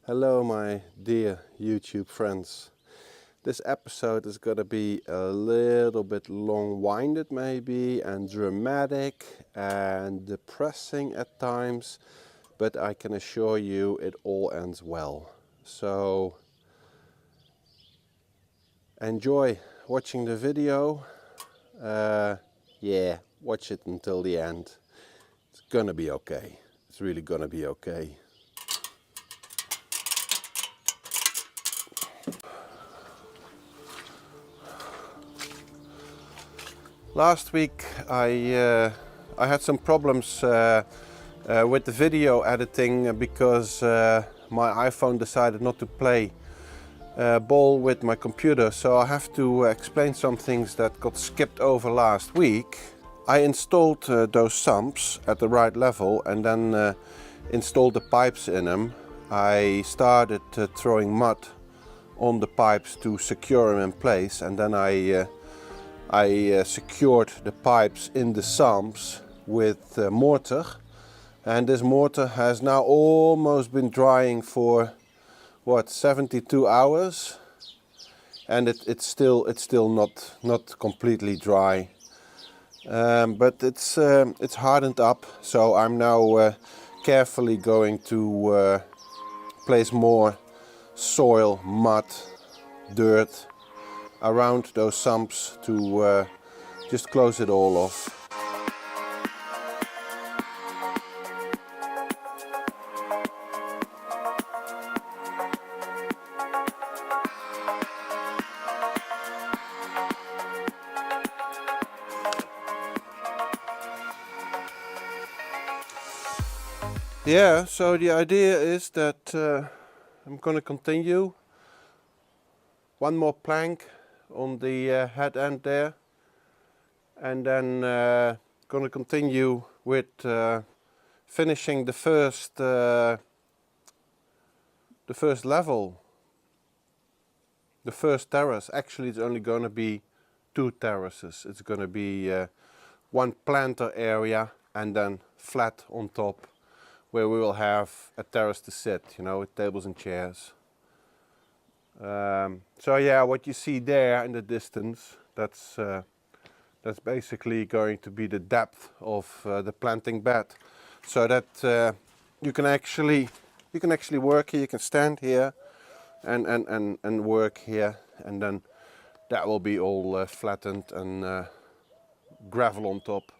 Hello my dear YouTube friends. This episode is gonna be a little bit long-winded maybe, and dramatic and depressing at times, but I can assure you it all ends well. So enjoy watching the video. Yeah, watch it until the end. It's gonna be okay. It's really gonna be okay. Last week I had some problems with the video editing because my iPhone decided not to play ball with my computer, so I have to explain some things that got skipped over last week. I installed those sumps at the right level and then installed the pipes in them. I started throwing mud on the pipes to secure them in place, and then I secured the pipes in the sumps with mortar, and this mortar has now almost been drying for what, 72 hours, and it's still not completely dry, but it's hardened up. So I'm now carefully going to place more soil, mud, dirt around those sumps to just close it all off. Yeah, so the idea is that I'm gonna continue one more plank on the head end there, and then gonna continue with finishing the first level, the first terrace. Actually, it's only gonna be 2 terraces. It's gonna be one planter area and then flat on top, where we will have a terrace to sit, you know, with tables and chairs. So yeah, what you see there in the distance, that's basically going to be the depth of the planting bed, so that you can actually work here. You can stand here and work here, and then that will be all flattened and gravel on top.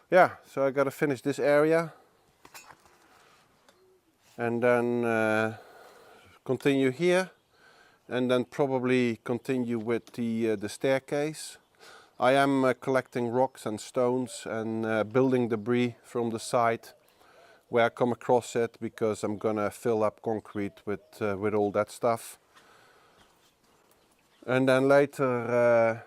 Yeah, so I gotta finish this area and then continue here, and then probably continue with the staircase. I am collecting rocks and stones and building debris from the site where I come across it, because I'm gonna fill up concrete with all that stuff. And then later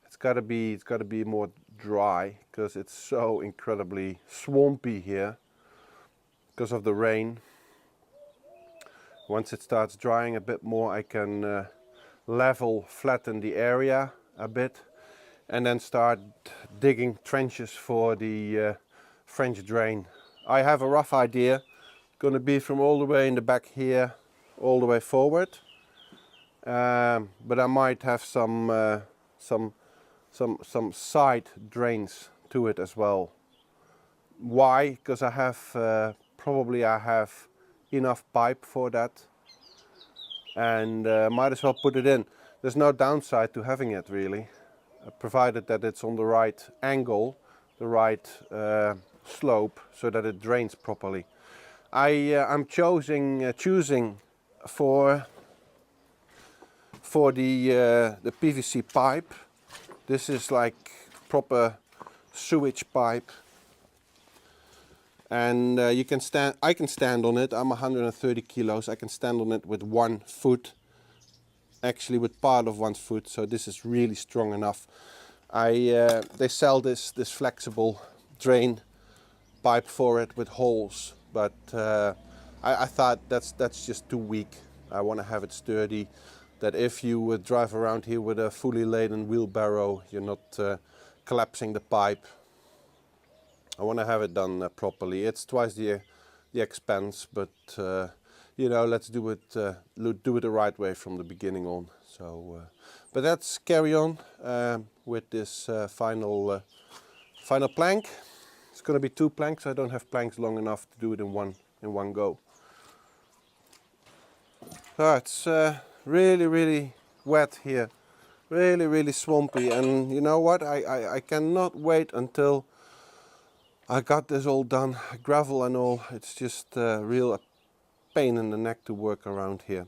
it's gotta be more dry, because it's so incredibly swampy here because of the rain. Once it starts drying a bit more, I can flatten the area a bit, and then start digging trenches for the French drain. I have a rough idea. Gonna be from all the way in the back here, all the way forward. But I might have some side drains to it as well. Why? Because I have probably enough pipe for that, and might as well put it in. There's no downside to having it really, provided that it's on the right angle, the right slope, so that it drains properly. I'm choosing for the PVC pipe. This is like proper sewage pipe, and I can stand on it. I'm 130 kilos. I can stand on it with 1 foot, actually with part of 1 foot. So this is really strong enough. They sell this flexible drain pipe for it with holes, but I thought that's just too weak. I want to have it sturdy, that if you drive around here with a fully laden wheelbarrow, you're not collapsing the pipe. I want to have it done properly. It's twice the expense, but you know, let's do it the right way from the beginning on. So, but let's carry on with this final plank. It's going to be 2 planks. I don't have planks long enough to do it in one go. So it's really wet here, really swampy, and you know what? I cannot wait until I got this all done, gravel and all. It's just a real pain in the neck to work around here.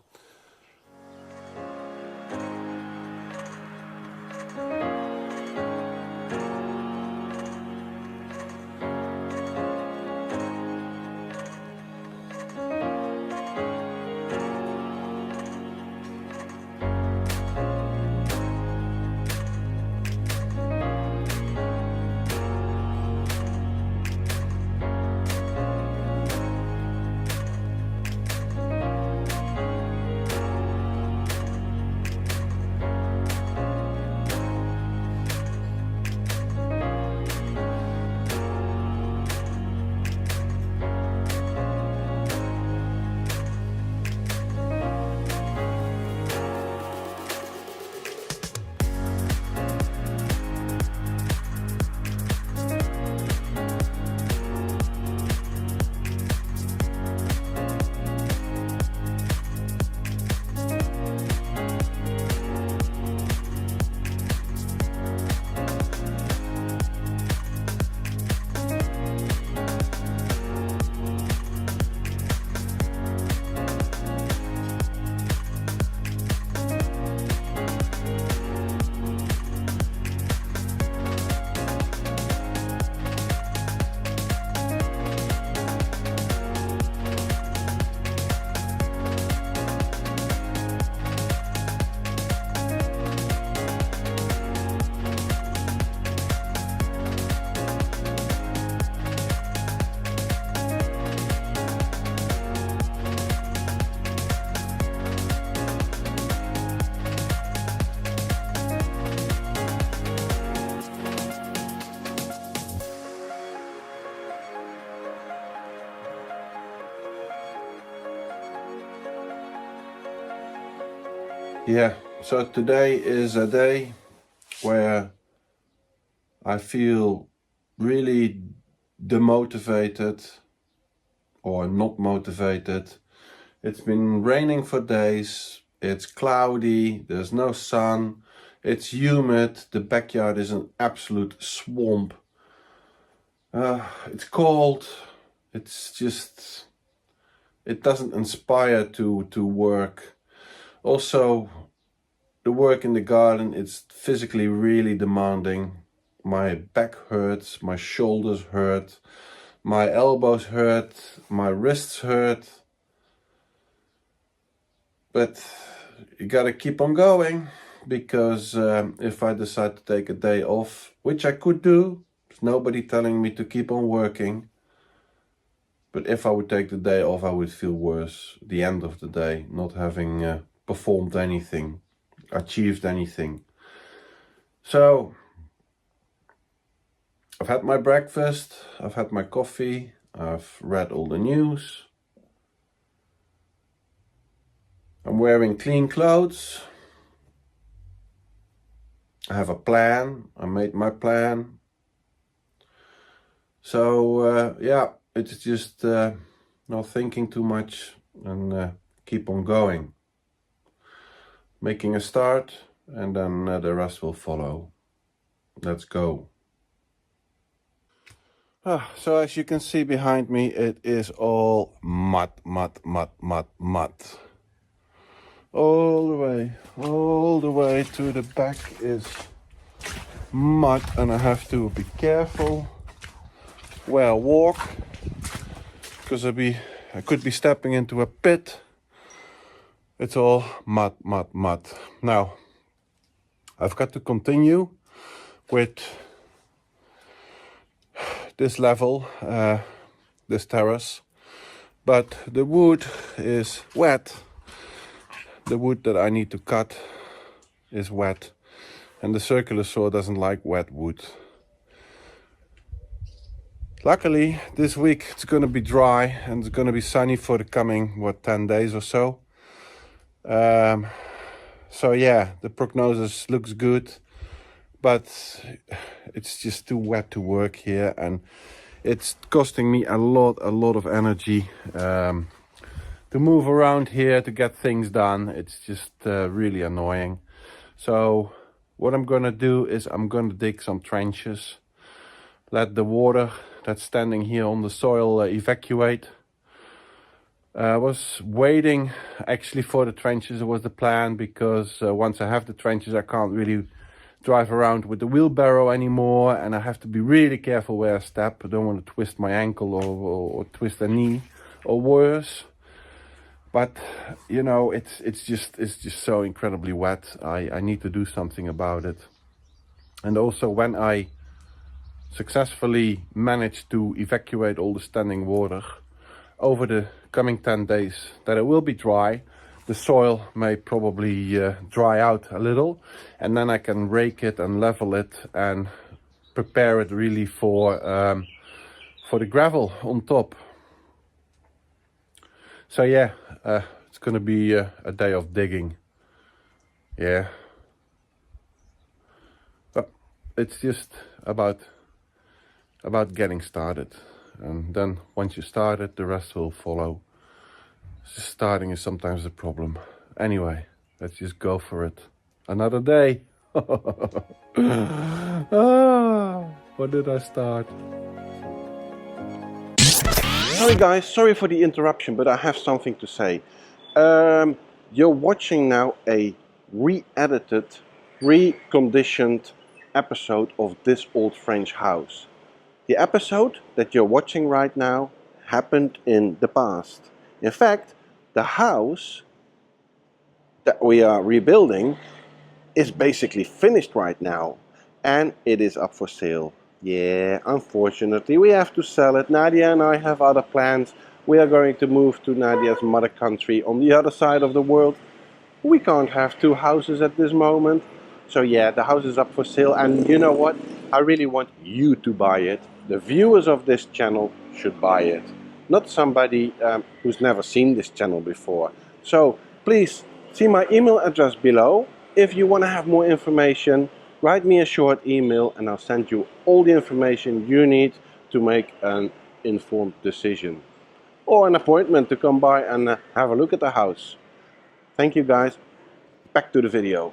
Yeah, so today is a day where I feel really demotivated or not motivated. It's been raining for days, it's cloudy, there's no sun, it's humid, the backyard is an absolute swamp. It's cold, it's just, it doesn't inspire to work. Also, the work in the garden, it's physically really demanding. My back hurts, my shoulders hurt, my elbows hurt, my wrists hurt. But you gotta keep on going, because if I decide to take a day off, which I could do, there's nobody telling me to keep on working. But if I would take the day off, I would feel worse at the end of the day, not having performed anything, achieved anything. So I've had my breakfast, I've had my coffee, I've read all the news. I'm wearing clean clothes. I have a plan, I made my plan. So yeah, it's just not thinking too much and keep on going. Making a start, and then the rest will follow. Let's go. So as you can see behind me, it is all mud. All the way to the back is mud, and I have to be careful where I walk, because I could be stepping into a pit. It's all mud. Now, I've got to continue with this level, this terrace, but the wood is wet. The wood that I need to cut is wet, and the circular saw doesn't like wet wood. Luckily, this week it's going to be dry and it's going to be sunny for the coming, 10 days or so. So yeah, the prognosis looks good, but it's just too wet to work here, and it's costing me a lot of energy to move around here to get things done. It's just really annoying. So what I'm gonna do is I'm gonna dig some trenches, let the water that's standing here on the soil evacuate. I was waiting actually for the trenches. It was the plan, because once I have the trenches I can't really drive around with the wheelbarrow anymore, and I have to be really careful where I step. I don't want to twist my ankle or twist a knee or worse. But you know, it's just so incredibly wet. I need to do something about it. And also, when I successfully managed to evacuate all the standing water over the coming 10 days, that it will be dry, the soil may probably dry out a little, and then I can rake it and level it and prepare it really for the gravel on top. So yeah, it's gonna be a day of digging. Yeah, but it's just about getting started, and then once you start it, the rest will follow. Just starting is sometimes a problem. Anyway, let's just go for it. Another day. What did I start? Sorry guys, sorry for the interruption, but I have something to say. You're watching now a re-edited, reconditioned episode of This Old French House. The episode that you're watching right now happened in the past. In fact, the house that we are rebuilding is basically finished right now, and it is up for sale. Yeah, unfortunately we have to sell it. Nadia and I have other plans. We are going to move to Nadia's mother country on the other side of the world. We can't have two houses at this moment. So yeah, the house is up for sale, and you know what? I really want you to buy it. The viewers of this channel should buy it, not somebody who's never seen this channel before. So please see my email address below. If you want to have more information, write me a short email and I'll send you all the information you need to make an informed decision, or an appointment to come by and have a look at the house. Thank you guys. Back to the video.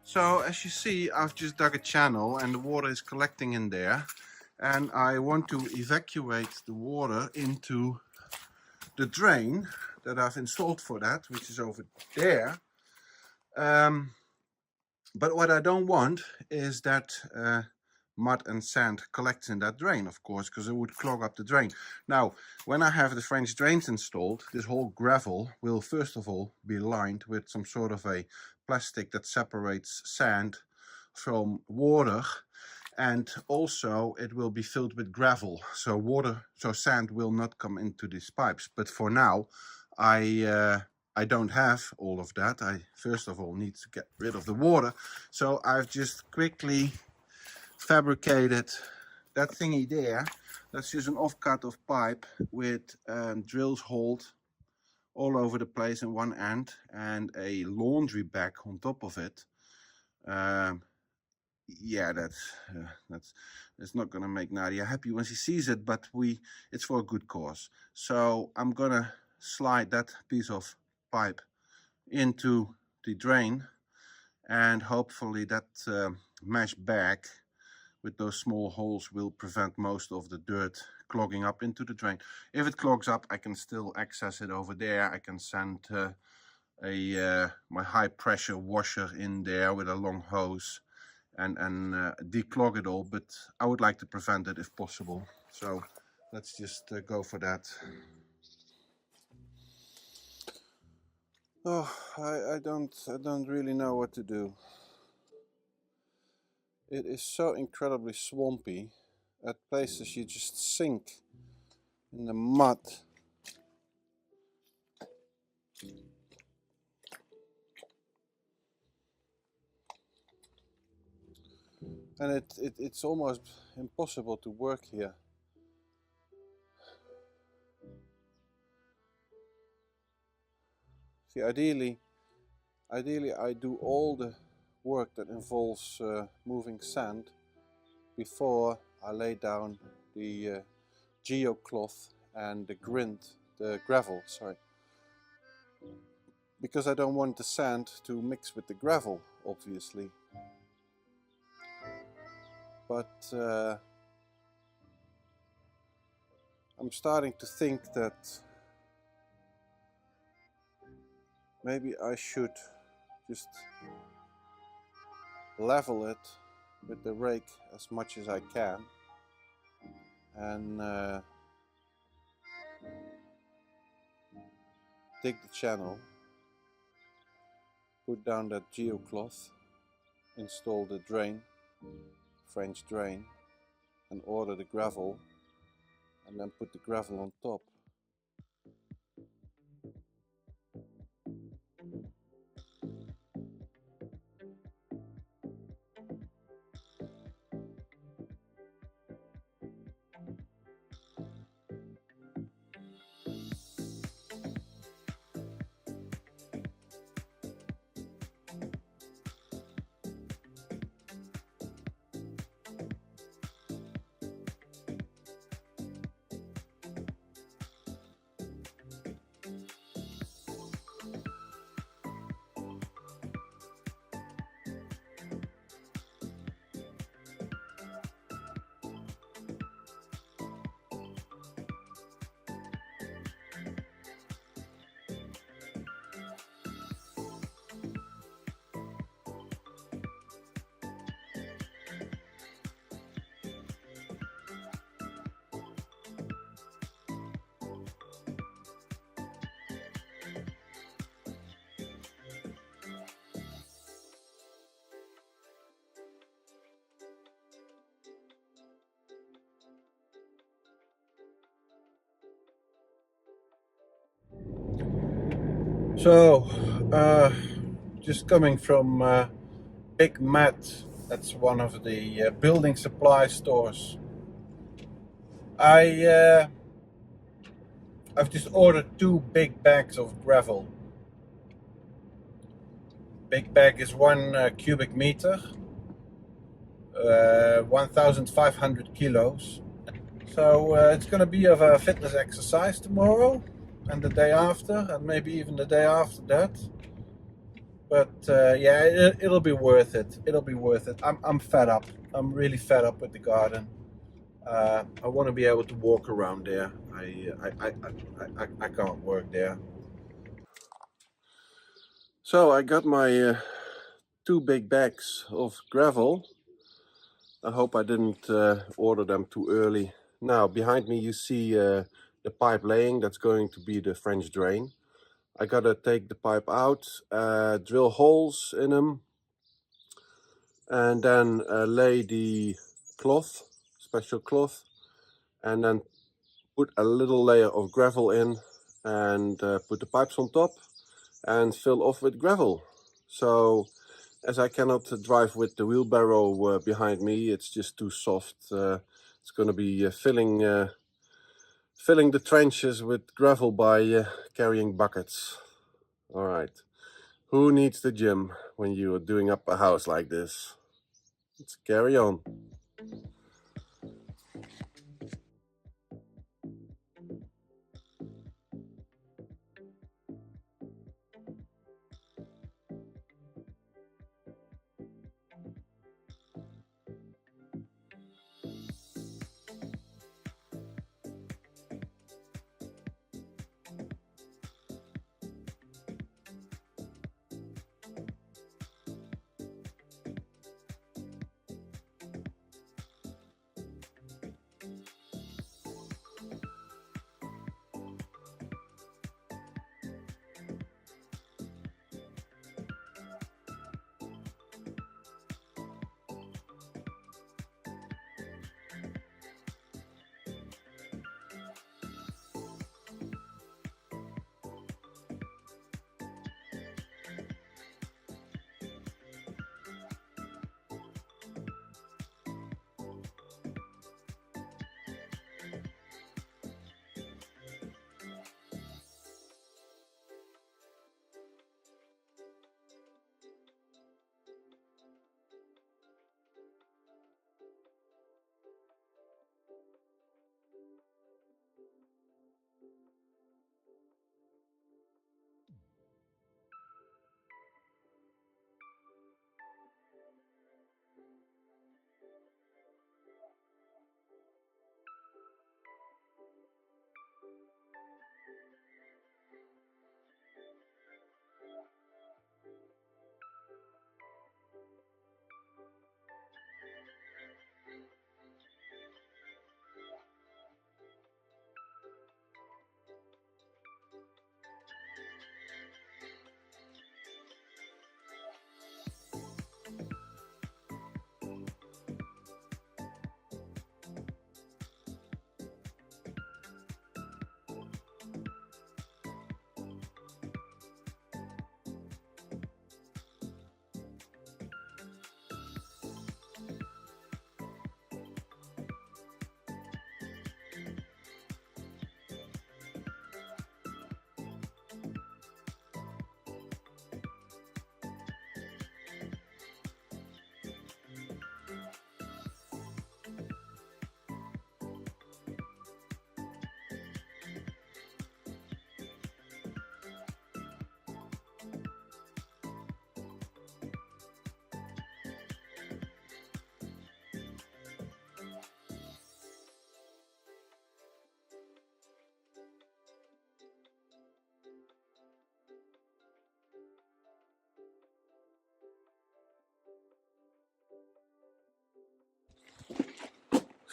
So as you see, I've just dug a channel and the water is collecting in there, and I want to evacuate the water into the drain that I've installed for that, which is over there. But what I don't want is that mud and sand collects in that drain, of course, because it would clog up the drain. Now, when I have the French drains installed, this whole gravel will first of all be lined with some sort of a plastic that separates sand from water, and also it will be filled with gravel, so sand will not come into these pipes. But for now, I don't have all of that. I first of all need to get rid of the water, so I've just quickly fabricated that thingy there. That's just an offcut of pipe with drills holed all over the place in one end and a laundry bag on top of it. Yeah, that's not gonna make Nadia happy when she sees it, but it's for a good cause. So I'm gonna slide that piece of pipe into the drain, and hopefully that mesh bag with those small holes will prevent most of the dirt clogging up into the drain. If it clogs up, I can still access it over there. I can send my high pressure washer in there with a long hose and declog it all, but I would like to prevent it if possible. So let's just go for that. Oh, I don't really know what to do. It is so incredibly swampy. At places you just sink in the mud. And it's almost impossible to work here. See, ideally I do all the work that involves moving sand before I lay down the geocloth and the gravel, sorry. Because I don't want the sand to mix with the gravel, obviously. But I'm starting to think that maybe I should just level it with the rake as much as I can and dig the channel, put down that geocloth, install the drain, French drain, and order the gravel, and then put the gravel on top. So, just coming from Big Matt, that's one of the building supply stores. I've just ordered 2 big bags of gravel. Big bag is 1 cubic meter, 1,500 kilos. So it's going to be of a fitness exercise tomorrow and the day after, and maybe even the day after that. But yeah, it'll be worth it. It'll be worth it. I'm fed up. I'm really fed up with the garden. I want to be able to walk around there. I can't work there. So I got my 2 big bags of gravel. I hope I didn't order them too early. Now behind me you see the pipe laying. That's going to be the French drain. I gotta take the pipe out, drill holes in them, and then lay the cloth, special cloth, and then put a little layer of gravel in and put the pipes on top and fill off with gravel. So as I cannot drive with the wheelbarrow behind me, it's just too soft. It's going to be filling the trenches with gravel by carrying buckets. All right. Who needs the gym when you are doing up a house like this? Let's carry on.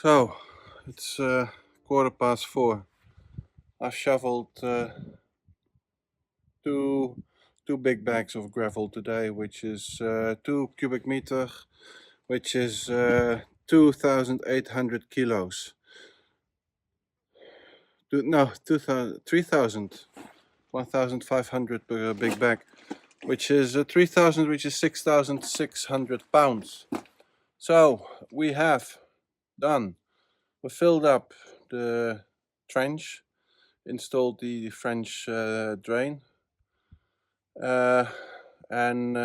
So it's 4:15. I shoveled two big bags of gravel today, which is 2 cubic meter, which is 2,800 kilos. No, 2,000, 3,000, 1,500 per big bag, which is 3,000, which is 6,600 pounds. So we have done. We filled up the trench, installed the French drain, uh, and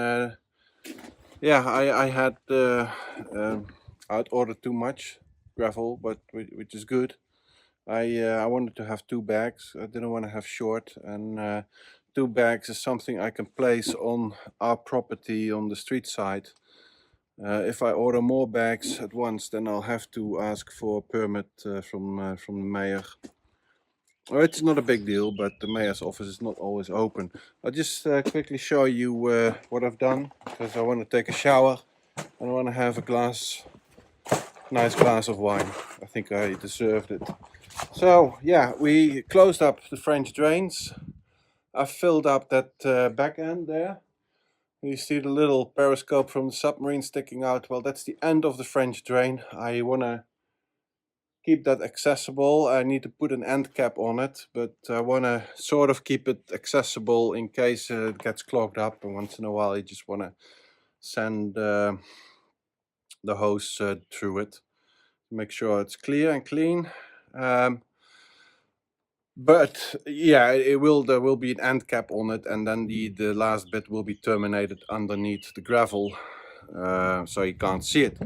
yeah, I had I'd ordered too much gravel, but which is good. I wanted to have 2 bags. I didn't want to have short, and 2 bags is something I can place on our property on the street side. If I order more bags at once, then I'll have to ask for a permit from the mayor. Well, it's not a big deal, but the mayor's office is not always open. I'll just quickly show you what I've done, because I want to take a shower and I want to have a nice glass of wine. I think I deserved it. So yeah, we closed up the French drains. I filled up that back end there. You see the little periscope from the submarine sticking out. Well, that's the end of the French drain. I want to keep that accessible. I need to put an end cap on it, but I want to sort of keep it accessible in case it gets clogged up, and once in a while you just want to send the hose through it. Make sure it's clear and clean. But yeah, there will be an end cap on it, and then the last bit will be terminated underneath the gravel, so you can't see it.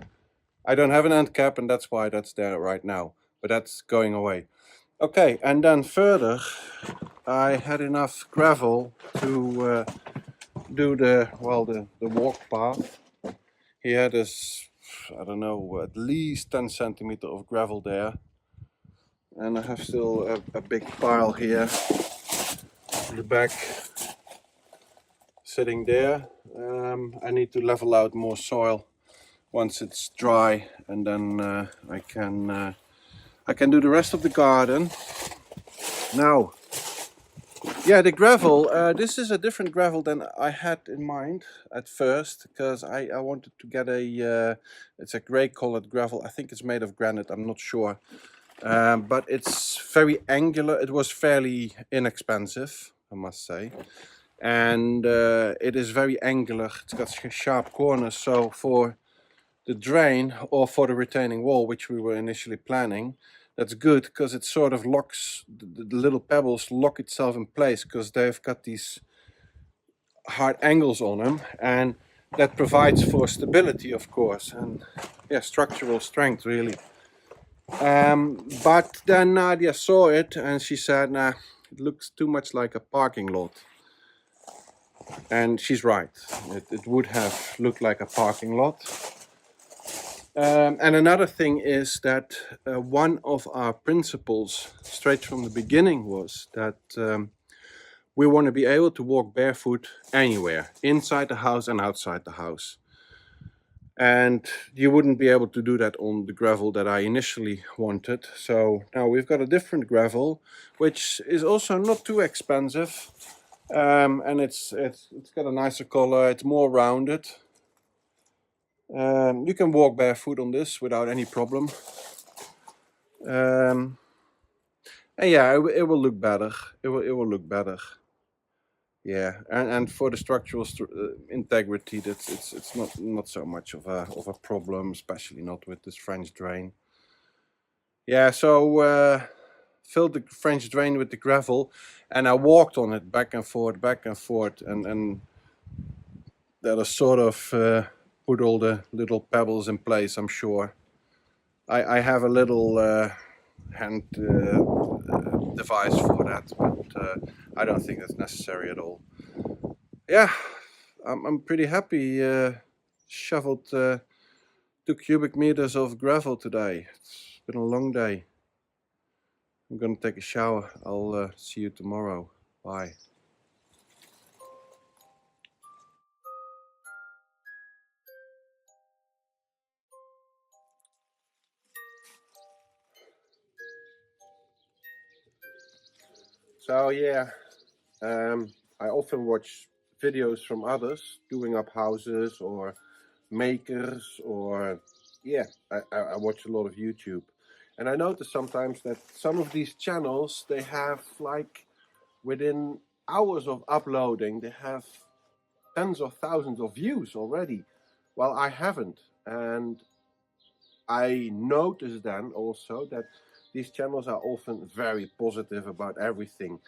I don't have an end cap, and that's why that's there right now, but that's going away. Okay, and then further, I had enough gravel to do the walk path. He had this, I don't know, at least 10 centimeter of gravel there. And I have still a big pile here in the back sitting there. I need to level out more soil once it's dry, and then I can do the rest of the garden. Now, yeah, the gravel, this is a different gravel than I had in mind at first, because I wanted to get it's a gray colored gravel. I think it's made of granite, I'm not sure. But it's very angular. It was fairly inexpensive, I must say. And it is very angular. It's got sharp corners. So for the drain or for the retaining wall, which we were initially planning, that's good, because it sort of locks, the little pebbles lock itself in place, because they've got these hard angles on them, and that provides for stability, of course, and yeah, structural strength, really. But then Nadia saw it and she said, nah, it looks too much like a parking lot. And she's right. It would have looked like a parking lot. And another thing is that one of our principles straight from the beginning was that we want to be able to walk barefoot anywhere, inside the house and outside the house. And you wouldn't be able to do that on the gravel that I initially wanted. So now we've got a different gravel, which is also not too expensive, and it's got a nicer color. It's more rounded. You can walk barefoot on this without any problem. And yeah, it will look better. It will look better. Yeah, and for the structural integrity, it's not so much of a problem, especially not with this French drain. Yeah, so filled the French drain with the gravel, and I walked on it back and forth, and that'll sort of put all the little pebbles in place, I'm sure. I have a little hand device for that, but I don't think that's necessary at all. Yeah, I'm pretty happy. Shoveled 2 cubic meters of gravel today. It's been a long day. I'm gonna take a shower. I'll see you tomorrow. Bye. So yeah, I often watch videos from others doing up houses or makers, or yeah, I watch a lot of YouTube. And I notice sometimes that some of these channels, they have like within hours of uploading, they have tens of thousands of views already. Well, I haven't. And I notice then also that these channels are often very positive about everything.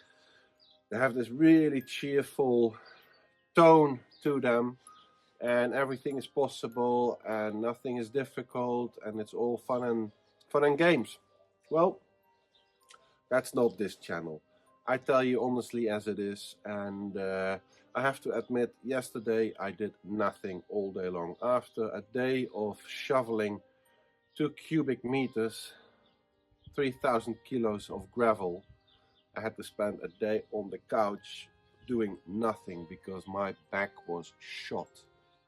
They have this really cheerful tone to them, and everything is possible and nothing is difficult, and it's all fun and games. Well, that's not this channel. I tell you honestly as it is, and I have to admit, yesterday I did nothing all day long. After a day of shoveling 2 cubic meters, 3,000 kilos of gravel, I had to spend a day on the couch doing nothing because my back was shot,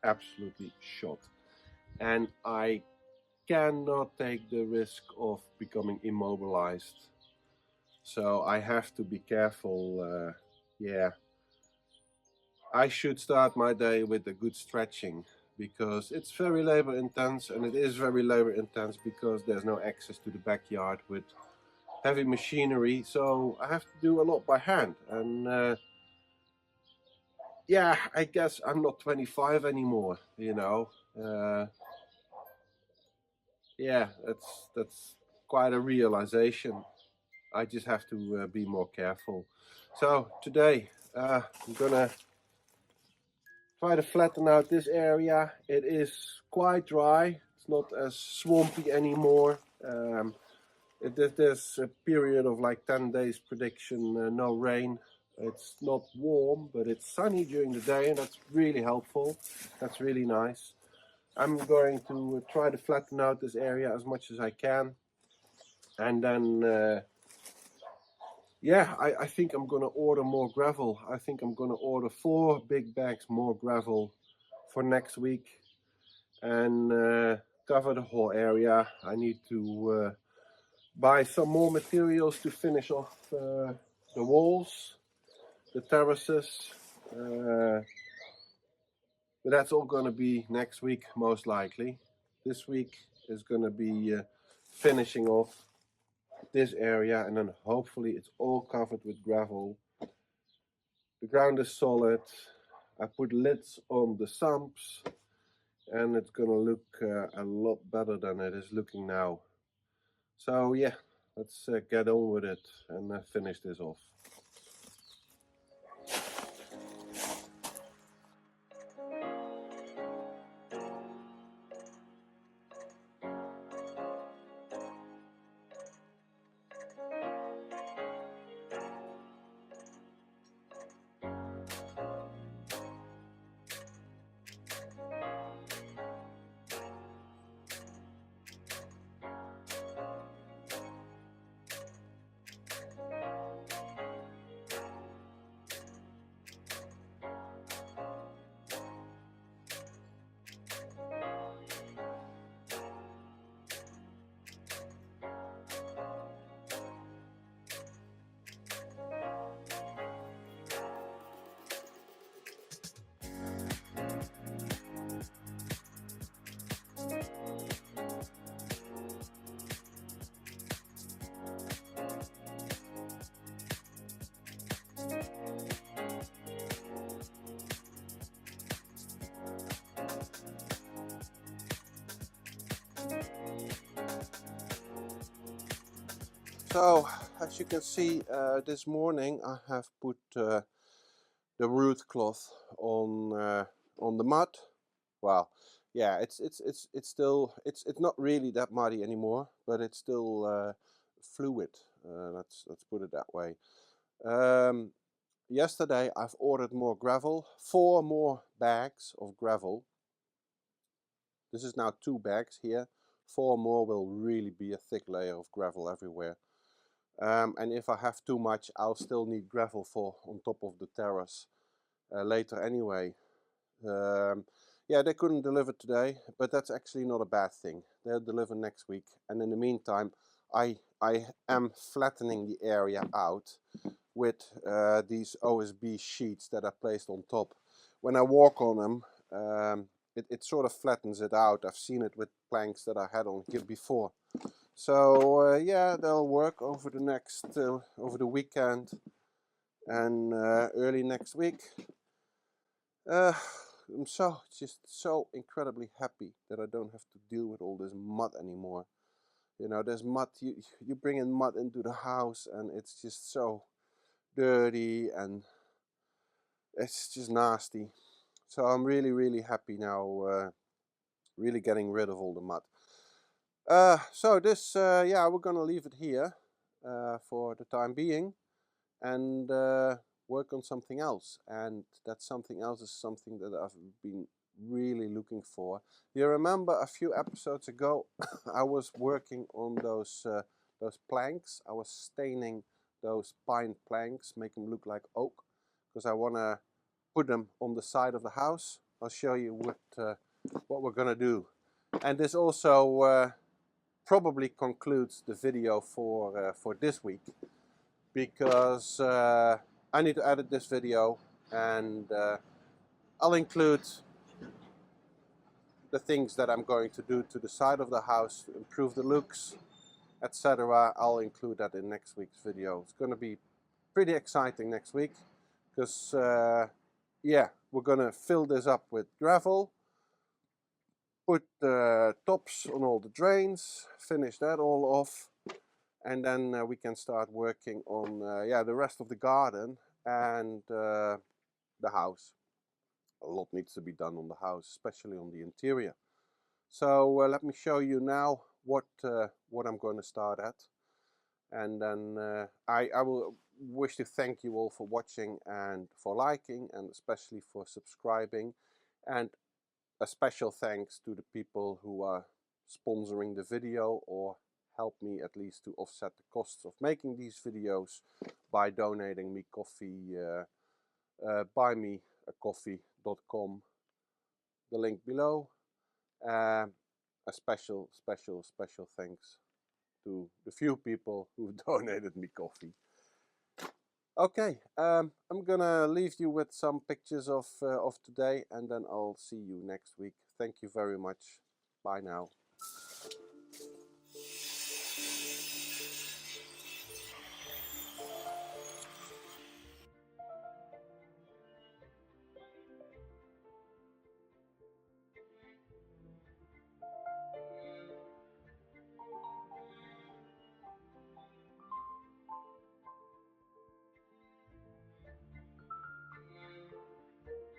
absolutely shot. And I cannot take the risk of becoming immobilized. So I have to be careful. Yeah, I should start my day with a good stretching because it's very labor intense, and it is very labor intense because there's no access to the backyard with heavy machinery. So I have to do a lot by hand. And yeah, I guess I'm not 25 anymore, you know. Yeah, that's quite a realization. I just have to be more careful. So today I'm gonna try to flatten out this area. It is quite dry. It's not as swampy anymore. There's a period of like 10 days prediction, no rain. It's not warm, but it's sunny during the day, and that's really helpful. That's really nice. I'm going to try to flatten out this area as much as I can. And then, yeah, I think I'm going to order more gravel. I think I'm going to order 4 big bags more gravel for next week and cover the whole area. I need to buy some more materials to finish off the walls, the terraces. But that's all going to be next week, most likely. This week is going to be finishing off this area, and then hopefully it's all covered with gravel. The ground is solid. I put lids on the sumps, and it's going to look a lot better than it is looking now. So yeah, let's get on with it and finish this off. So, as you can see, this morning I have put the root cloth on the mud. Well, yeah, it's still it's not really that muddy anymore, but it's still fluid. Let's put it that way. Yesterday I've ordered more gravel, 4 more bags of gravel. This is now 2 bags here. 4 more will really be a thick layer of gravel everywhere. And if I have too much, I'll still need gravel for on top of the terrace later anyway. Yeah, they couldn't deliver today, but that's actually not a bad thing. They'll deliver next week, and in the meantime, I am flattening the area out with these OSB sheets that are placed on top. When I walk on them, it sort of flattens it out. I've seen it with planks that I had on here before. So yeah, they'll work over the next over the weekend and early next week. I'm just so incredibly happy that I don't have to deal with all this mud anymore. You know, there's mud, you bring in mud into the house and it's just so dirty and it's just nasty. So I'm really happy now, really getting rid of all the mud. So this, yeah, we're gonna leave it here for the time being and work on something else. And that something else is something that I've been really looking for. You remember a few episodes ago I was working on those planks. I was staining those pine planks, make them look like oak, because I want to put them on the side of the house. I'll show you what we're gonna do. And this also probably concludes the video for this week, because I need to edit this video and I'll include the things that I'm going to do to the side of the house to improve the looks, etc. I'll include that in next week's video. It's going to be pretty exciting next week because yeah, we're going to fill this up with gravel, put the tops on all the drains, finish that all off, and then we can start working on yeah, the rest of the garden and the house. A lot needs to be done on the house, especially on the interior. So let me show you now what I'm going to start at, and then I will wish to thank you all for watching and for liking, and especially for subscribing, and a special thanks to the people who are sponsoring the video or help me at least to offset the costs of making these videos by donating me coffee. Buymeacoffee.com, the link below. A special thanks to the few people who donated me coffee. Okay, I'm gonna leave you with some pictures of today, and then I'll see you next week. Thank you very much. Bye now.